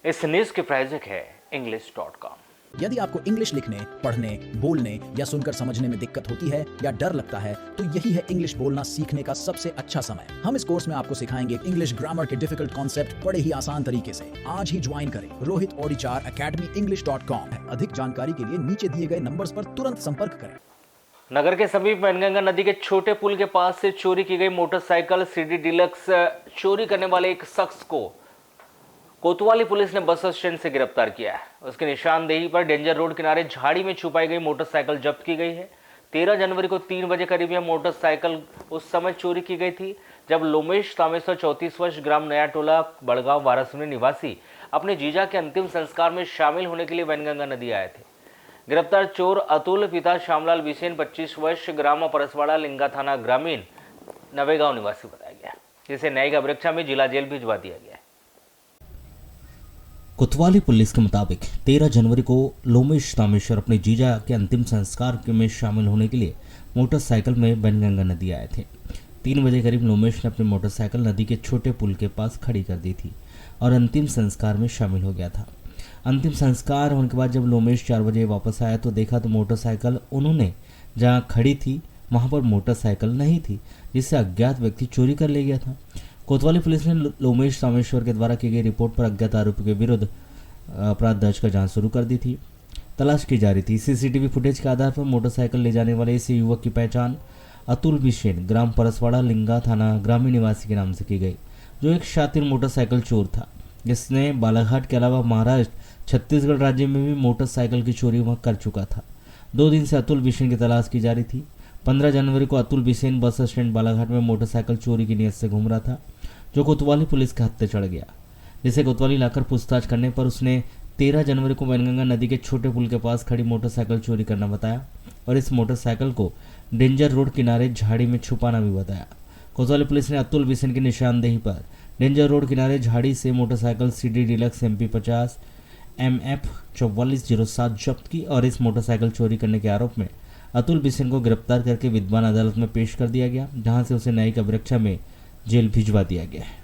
इस न्यूज की प्रायोजक है English.com। यदि आपको इंग्लिश लिखने, पढ़ने, बोलने या सुनकर समझने में दिक्कत होती है या डर लगता है तो यही है इंग्लिश बोलना सीखने का सबसे अच्छा समय। हम इस कोर्स में आपको सिखाएंगे इंग्लिश ग्रामर के डिफिकल्ट कॉन्सेप्ट बड़े ही आसान तरीके से। आज ही ज्वाइन करें रोहित ऑडिचार अकेडमी English.com। अधिक जानकारी के लिए नीचे दिए गए नंबर्स पर तुरंत संपर्क करें। नगर के समीप वैनगंगा नदी के छोटे पुल के पास से चोरी की गई मोटरसाइकिल सीडी डीलक्स चोरी करने वाले एक शख्स को कोतवाली पुलिस ने बस स्टैंड से गिरफ्तार किया है। उसकी निशानदेही पर डेंजर रोड किनारे झाड़ी में छुपाई गई मोटरसाइकिल जब्त की गई है। 13 जनवरी को 3 बजे करीब यह मोटरसाइकिल उस समय चोरी की गई थी जब लोमेश तामेश्वर 34 वर्ष ग्राम नया टोला बड़गांव वारासुनी निवासी अपने जीजा के अंतिम संस्कार में शामिल होने के लिए वैनगंगा नदी आए थे। गिरफ्तार चोर अतुल पिता श्यामलाल बिसेन 25 वर्ष ग्राम परसवाड़ा लिंगा थाना ग्रामीण नवेगांव निवासी बताया गया, जिसे न्यायिक अभिरक्षा में जिला जेल भिजवा दिया गया है। कोतवाली पुलिस के मुताबिक 13 जनवरी को लोमेश तामेश्वर अपने जीजा के अंतिम संस्कार में शामिल होने के लिए मोटरसाइकिल में वैनगंगा नदी आए थे। 3 बजे करीब लोमेश ने अपनी मोटरसाइकिल नदी के छोटे पुल के पास खड़ी कर दी थी और अंतिम संस्कार में शामिल हो गया था। अंतिम संस्कार होने के बाद जब लोमेश 4 बजे वापस आया तो देखा तो मोटरसाइकिल उन्होंने जहां खड़ी थी वहां पर मोटरसाइकिल नहीं थी, जिससे अज्ञात व्यक्ति चोरी कर ले गया था। कोतवाली पुलिस ने लोमेश तामेश्वर के द्वारा की गई रिपोर्ट पर अज्ञात आरोपी के विरुद्ध अपराध दर्ज कर जांच शुरू कर दी थी। तलाश की जा रही थी। सीसीटीवी फुटेज के आधार पर मोटरसाइकिल ले जाने वाले इस युवक की पहचान अतुल बिसेन ग्राम परसवाड़ा लिंगा थाना ग्रामीण निवासी के नाम से की गई, जो एक शातिर मोटरसाइकिल चोर था जिसने बालाघाट के अलावा महाराष्ट्र, छत्तीसगढ़ राज्य में भी मोटरसाइकिल की चोरी वह कर चुका था। 2 दिन से अतुल बिसेन की तलाश की जा रही थी। 15 जनवरी को अतुल बिसेन बस स्टैंड बालाघाट में मोटरसाइकिल चोरी की नीयत से घूम रहा था, जो कोतवाली पुलिस के हत्थे चढ़ गया, जिसे कोतवाली लाकर पूछताछ करने पर उसने 13 जनवरी को वैनगंगा नदी के छोटे पुल के पास खड़ी मोटरसाइकिल चोरी करना बताया और इस मोटरसाइकिल को डेंजर रोड किनारे झाड़ी में छुपाना भी बताया। कोतवाली पुलिस ने अतुल बिसेन की निशानदेही पर डेंजर रोड किनारे झाड़ी से motorcycle CD deluxe MP 50 MF 4407 जब्त की और इस मोटरसाइकिल चोरी करने के आरोप में अतुल बिसेन को गिरफ्तार करके विद्वान अदालत में पेश कर दिया गया, जहां से उसे न्यायिक अभिरक्षा में जेल भिजवा दिया गया है।